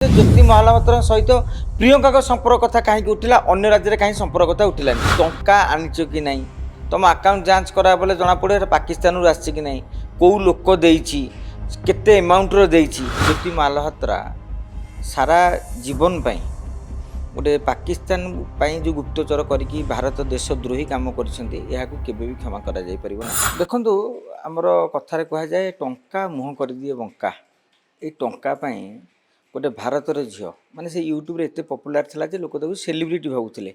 ज्योति महापात्र सहित प्रियंका संपर्क कथा कहीं उठिला अन्य राज्य में कहीं संपर्क कथा उठिलानी टंका आनीच कि नहीं तुम अकाउंट जांच करा बोले जना पड़े पाकिस्तान आसी कि नहीं कौ लोक देती केते एमाउंटर देती ज्योति महापात्रा सारा जीवन पाई गोटे पाकिस्तान जो गुप्तचर करी भारत देशद्रोही काम कर क्षमा कर देखु आमर कथार कहुए टंका मुह कर दिए बंका ये टंका गोटे भारतर झील माने से यूट्यूब एत पपुलार थिला जे लोक ताको सेलिब्रिटी भावुले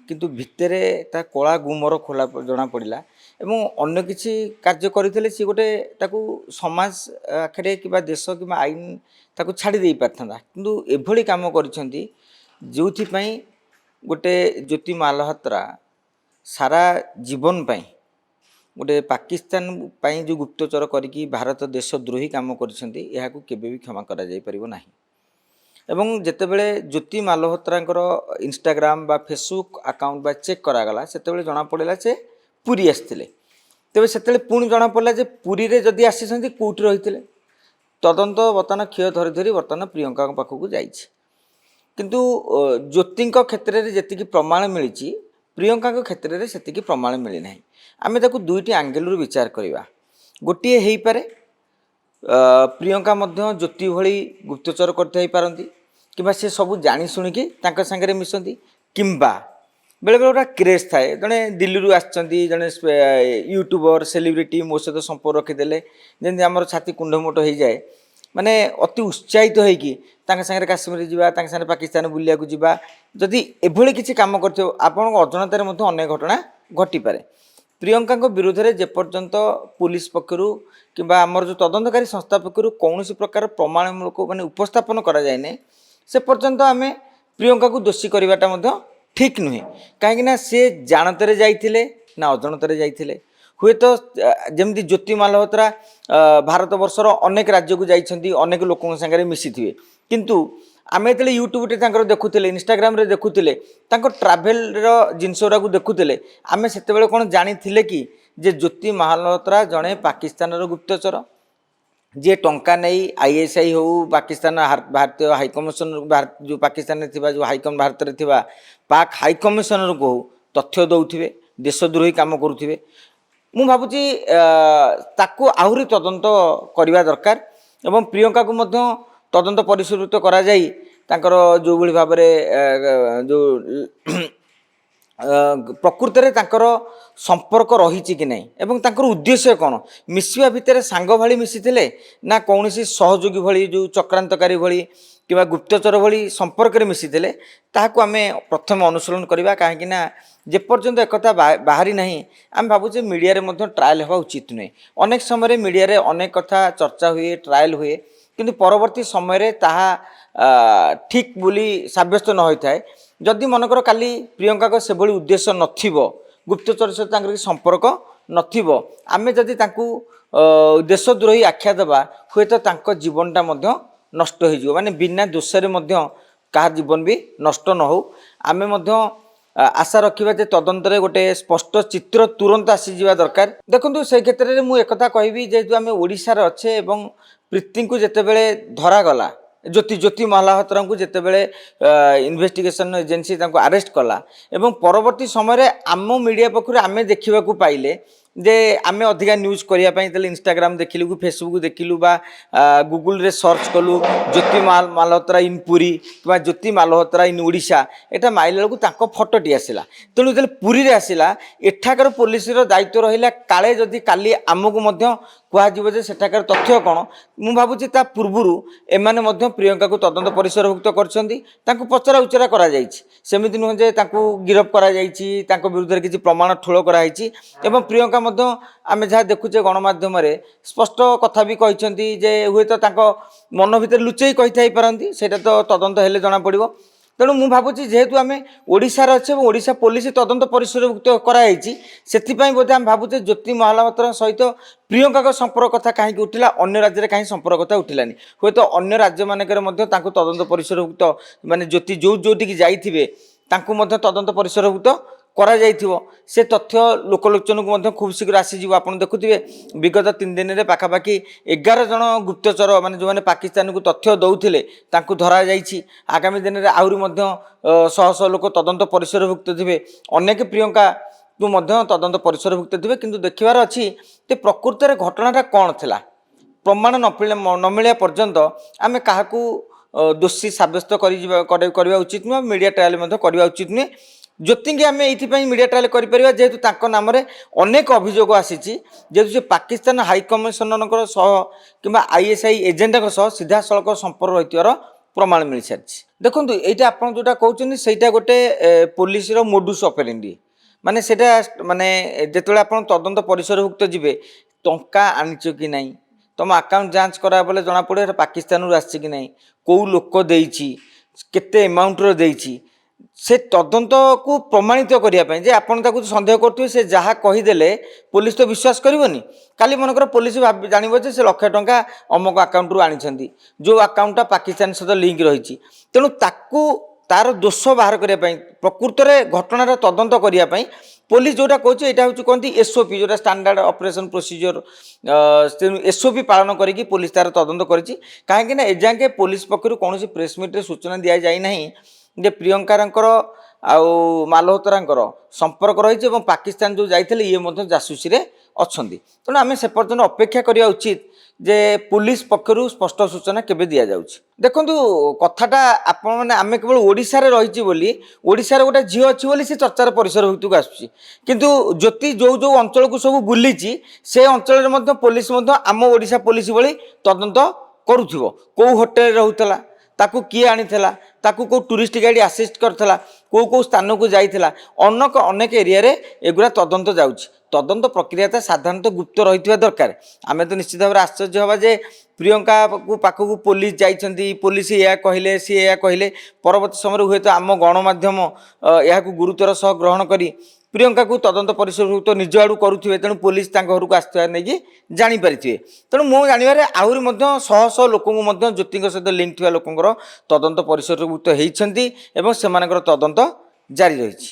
किंतु भितरे ता कला गुमर खोला जना पड़ा एवं अन्य किसी कार्य करते सी गोटे ताकू समाज आखिरे कि देश कि आईन ताकू छाड़ी दे पारथा किंतु एभली काम करिसेंती जोथिपाई गोटे ज्योति महापात्रा सारा जीवन पाई गोटे पाकिस्तान जो गुप्तचर करी भारत देशद्रोही काम करिसेंती याकू केबे भी क्षमा करा जाय परिबो नाही। एवं जितेबले ज्योति महापात्रा इंस्टाग्राम बा फेसबुक अकाउंट बा चेक करागला से जना पड़ा से पुरी आसते तेज से पुणी जना पड़ा पुरी रे जदि आसी कौटी रही तदंत बर्तमान क्षय धरी धरी बर्तमान प्रियंका पाखक जाइए किंतु ज्योति क्षेत्र में जी प्रमाण मिली प्रियंका क्षेत्र में से प्रमाण मिलना आम दुईटी आंगेल विचार करवा गोटे हो पारे प्रियंका ज्योति भली गुप्तचर करते पारती कि सी सब जानी शुणिकी सांगे मिसती किंबा बेले बेले गोटा क्रेज थाए जड़े दिल्ली आसती जड़े यूट्यूबर सेलिब्रिटी मो सहित संपर्क रखीदे जमी आम छाती कुंडमोट हो जाए माने अति उत्साहित होगी काश्मीर जावा सागे पाकिस्तान बुलिया जावा जदि एभली किसी काम कर अजणतार अनेक घटना घटीपे प्रियंका विरोध में जेपर्यंत पुलिस पक्षर कि आमर जो तदंतकारी संस्था पक्षर कौन प्रकार प्रमाणमूलक माने उपस्थापन करा जाए से पर्यंत आम प्रियंका को दोषी करवाटा ठीक नुहे कहीं सी जानतर जाइए ना अजणतर जाइए हुए तो जमी ज्योति महापात्रा भारत वर्षर अनेक राज्य को जाइए अनेक लोकों सागर मिसी थे किंतु आम जो यूट्यूब देखुले इंस्टाग्राम देखुले ट्राभेल जिनस गुड़ा देखुले आम से कौन जानी कि जे ज्योति महापात्रा जड़े पाकिस्तान गुप्तचर जी टंका नहीं आईएसआई हो पाकिस्तान भारतीय हाईकमिशन जो पाकिस्तान में जो हाईकम भारत में थी पाक हाईकमिशनर को हो तथ्य दौथे देशद्रोही काम करुवे मु भावुची ताकू आहुरी तदंत करवा दरकार एवं प्रियंका को मध्य तदंत परिष्कृत करा जाई तांकर जो भली भाव जो प्रकृत में तांकर संपर्क रही कि नहीं एवं तांकर उद्देश्य कौन मिसवा भितर सांग भाई मिसीथिले ना कौन सहयोगी भली जो चक्रांतकारी भली कि गुप्तचर भली संपर्क में मिसीथिले ताहाकू आमे प्रथम अनुसरण करवा कहीं जेपर्यंत एक बाहरी ना आम भावुचे मीडिया रे ट्रायल हवा उचित नुहे अनेक समय मीडिया रे अनेक कथा चर्चा हुए ट्रायल हुए किंतु परवर्ती समय ताहा ठीक बोली साब्यस्त न होता है जदि मनकर काली प्रियंका से भली उद्देश्य नथिबो गुप्तचर सहित संपर्क नथिबो आमे जदि तांकू देशद्रोही आख्या देबा हुए तो जीवनटा नष्ट हो माने बिना दोषरे कहा जीवन भी नष्ट न हो आमे आशा रखा जे तदंत गोटे स्पष्ट चित्र तुरंत आसीजा दरकार देखो से क्षेत्र में मुझे कहबी जेहेतु आम ओडिशार अच्छे एवं प्रीति को जितेबले धरागला ज्योति महापात्रा को जितेबले इन्वेस्टिगेशन एजेंसी अरेस्ट कला एवं परवर्ती समय आम मीडिया पक्षर आम देखा पाइले जे आमे अधिका न्यूज करने इंस्टाग्राम देखिलु फेसबुक देखिलु बा गूगल रे सर्च कलु ज्योति महापात्रा इन पुरी कि ज्योति महापात्रा इन ओडिशा एटा माइला को फटोटी आसला तेणु जो पुरी रे आसला एठाकर पुलिस दायित्व रहा काले जदि काली आमको कहब जे सेठाकर तथ्य कौन मु भावुची ता पूर्वरु एमाने प्रियंका को तदंत परिसरभुक्त कर पचरा उचरा करमिति नुहे जे गिरफ कर विरुद्ध में किसी प्रमाण ठोल कराई एवं प्रियंका आम जहाँ देखुचे गणमाध्यम स्पष्ट कथा भी कहते जे हुए तो मन भर लुचई कही पारती से तो तदंत हेले जना पड़ो तेणु मु भावुची जेहेतु आम ओडिशार अच्छे ओडिशा पुलिस तदंत परिसरभुक्त कराई से बोधे आम भावुचे ज्योति महापात्रा सहित प्रियंका संपर्क कथा कहीं उठिला अन्य राज्य में कहीं संपर्क कथा उठिलानी हुए तो अन्य राज्य मानक तदंत परिसरभुक्त माने ज्योति जो जोटी जाइए तदंत परिसरभुक्त କରାଯାଇଥିବ ସେ ତଥ୍ୟ ଲୋକଲୋଚନକୁ ମଧ୍ୟ ଖୁବ୍ ଶୀଘ୍ର ଆସିଯିବ। ଆପଣ ଦେଖୁଥିବେ ବିଗତ 3 ଦିନରେ ପାଖାପାଖି 11 ଜଣ ଗୁପ୍ତଚର ମାନେ ଯେଉଁମାନେ ପାକିସ୍ତାନକୁ ତଥ୍ୟ ଦେଉଥିଲେ ତାଙ୍କୁ ଧରାଯାଇଛି। ଆଗାମୀ ଦିନରେ ଆହୁରି ମଧ୍ୟ ଶହ ଶହ ଲୋକ ତଦନ୍ତ ପରିସରଭୁକ୍ତ ଥିବେ। ଅନେକ ପ୍ରିୟଙ୍କାକୁ ମଧ୍ୟ ତଦନ୍ତ ପରିସରଭୁକ୍ତ ଥିବେ। କିନ୍ତୁ ଦେଖିବାର ଅଛି ଯେ ପ୍ରକୃତରେ ଘଟଣାଟା କ'ଣ ଥିଲା। ପ୍ରମାଣ ନ ମିଳିବା ପର୍ଯ୍ୟନ୍ତ ଆମେ କାହାକୁ ଦୋଷୀ ସାବ୍ୟସ୍ତ କରିବା ଉଚିତ ନୁହେଁ। ମିଡ଼ିଆ ଟ୍ରାଏଲ୍ ମଧ୍ୟ କରିବା ଉଚିତ ନୁହେଁ। ଜ୍ୟୋତିଙ୍କି ଆମେ ଏଇଥିପାଇଁ ମିଡ଼ିଆ ଟ୍ରାଏଲ୍ କରିପାରିବା ଯେହେତୁ ତାଙ୍କ ନାମରେ ଅନେକ ଅଭିଯୋଗ ଆସିଛି। ଯେହେତୁ ସେ ପାକିସ୍ତାନ ହାଇକମିଶନରଙ୍କ ସହ କିମ୍ବା ISI ଏଜେଣ୍ଟଙ୍କ ସହ ସିଧାସଳଖ ସମ୍ପର୍କ ରହିଥିବାର ପ୍ରମାଣ ମିଳିସାରିଛି। ଦେଖନ୍ତୁ ଏଇଟା ଆପଣ ଯେଉଁଟା କହୁଛନ୍ତି ସେଇଟା ଗୋଟେ ପୋଲିସର ମୋଡୁସ୍ ଅପେରେଣ୍ଡି। ମାନେ ସେଇଟା ମାନେ ଯେତେବେଳେ ଆପଣ ତଦନ୍ତ ପରିସରଭୁକ୍ତ ଯିବେ ଟଙ୍କା ଆଣିଛ କି ନାହିଁ, ତୁମ ଆକାଉଣ୍ଟ ଯାଞ୍ଚ କରାଗଲେ ଜଣାପଡ଼ିବ ଏଟା ପାକିସ୍ତାନରୁ ଆସିଛି କି ନାହିଁ, କେଉଁ ଲୋକ ଦେଇଛି, କେତେ ଆମାଉଣ୍ଟର ଦେଇଛି। ସେ ତଦନ୍ତକୁ ପ୍ରମାଣିତ କରିବା ପାଇଁ ଯେ ଆପଣ ତାକୁ ସନ୍ଦେହ କରୁଥିବେ ସେ ଯାହା କହିଦେଲେ ପୋଲିସ ତ ବିଶ୍ୱାସ କରିବନି। କାଲି ମନେକର ପୋଲିସ ଜାଣିବ ଯେ ସେ ଲକ୍ଷେ ଟଙ୍କା ଅମକ ଆକାଉଣ୍ଟରୁ ଆଣିଛନ୍ତି, ଯେଉଁ ଆକାଉଣ୍ଟଟା ପାକିସ୍ତାନ ସହିତ ଲିଙ୍କ ରହିଛି। ତେଣୁ ତାକୁ ତାର ଦୋଷ ବାହାର କରିବା ପାଇଁ ପ୍ରକୃତରେ ଘଟଣାର ତଦନ୍ତ କରିବା ପାଇଁ ପୋଲିସ ଯେଉଁଟା କହୁଛି ଏଇଟା ହେଉଛି କହନ୍ତି SOP ଯେଉଁଟା ଷ୍ଟାଣ୍ଡାର୍ଡ଼ ଅପରେସନ୍ ପ୍ରୋସିଜିଓର। ତେଣୁ SOP ପାଳନ କରିକି ପୋଲିସ ତାର ତଦନ୍ତ କରିଛି। କାହିଁକିନା ଏଯାକେ ପୋଲିସ ପକ୍ଷରୁ କୌଣସି ପ୍ରେସ୍ ମିଟ୍ରେ ସୂଚନା ଦିଆଯାଇନାହିଁ ଯେ ପ୍ରିୟଙ୍କାଙ୍କର ଆଉ ମାଲହୋତ୍ରାଙ୍କର ସମ୍ପର୍କ ରହିଛି ଏବଂ ପାକିସ୍ତାନ ଯେଉଁ ଯାଇଥିଲେ ଇଏ ମଧ୍ୟ ଜାସୁସିରେ ଅଛନ୍ତି। ତେଣୁ ଆମେ ସେ ପର୍ଯ୍ୟନ୍ତ ଅପେକ୍ଷା କରିବା ଉଚିତ ଯେ ପୁଲିସ ପକ୍ଷରୁ ସ୍ପଷ୍ଟ ସୂଚନା କେବେ ଦିଆଯାଉଛି। ଦେଖନ୍ତୁ କଥାଟା ଆପଣମାନେ ଆମେ କେବଳ ଓଡ଼ିଶାରେ ରହିଛି ବୋଲି ଓଡ଼ିଶାରେ ଗୋଟେ ଝିଅ ଅଛି ବୋଲି ସେ ଚର୍ଚ୍ଚାର ପରିସରଭୁକ୍ତକୁ ଆସୁଛି। କିନ୍ତୁ ଜ୍ୟୋତି ଯେଉଁ ଅଞ୍ଚଳକୁ ସବୁ ବୁଲିଛି ସେ ଅଞ୍ଚଳରେ ମଧ୍ୟ ପୋଲିସ ମଧ୍ୟ ଆମ ଓଡ଼ିଶା ପୋଲିସ ଭଳି ତଦନ୍ତ କରୁଥିବ। କେଉଁ ହୋଟେଲରେ ରହୁଥିଲା, ତାକୁ କିଏ ଆଣିଥିଲା, ତାକୁ କେଉଁ ଟୁରିଷ୍ଟ ଗାଇଡ଼ ଆସିଷ୍ଟ କରିଥିଲା, କେଉଁ ସ୍ଥାନକୁ ଯାଇଥିଲା, ଅନେକ ଏରିଆରେ ଏଗୁଡ଼ା ତଦନ୍ତ ଯାଉଛି। ତଦନ୍ତ ପ୍ରକ୍ରିୟାଟା ସାଧାରଣତଃ ଗୁପ୍ତ ରହିଥିବା ଦରକାର। ଆମେ ତ ନିଶ୍ଚିତ ଭାବରେ ଆଶ୍ଚର୍ଯ୍ୟ ହେବା ଯେ ପ୍ରିୟଙ୍କାକୁ ପାଖକୁ ପୋଲିସ ଯାଇଛନ୍ତି, ପୋଲିସ ଏହା କହିଲେ ସିଏ ଏହା କହିଲେ। ପରବର୍ତ୍ତୀ ସମୟରେ ହୁଏତ ଆମ ଗଣମାଧ୍ୟମ ଏହାକୁ ଗୁରୁତ୍ୱର ସହ ଗ୍ରହଣ କରି ପ୍ରିୟଙ୍କାକୁ ତଦନ୍ତ ପରିସରଭୁକ୍ତ ନିଜ ଆଡ଼ୁ କରୁଥିବେ। ତେଣୁ ପୋଲିସ ତାଙ୍କ ଘରକୁ ଆସିଥିବା ନେଇକି ଜାଣିପାରିଥିବେ। ତେଣୁ ମୁଁ ଜାଣିବାରେ ଆହୁରି ମଧ୍ୟ ଶହ ଶହ ଲୋକଙ୍କୁ ମଧ୍ୟ ଜ୍ୟୋତିଙ୍କ ସହିତ ଲିଙ୍କ ଥିବା ଲୋକଙ୍କର ତଦନ୍ତ ପରିସରଭୁକ୍ତ ହେଇଛନ୍ତି ଏବଂ ସେମାନଙ୍କର ତଦନ୍ତ ଜାରି ରହିଛି।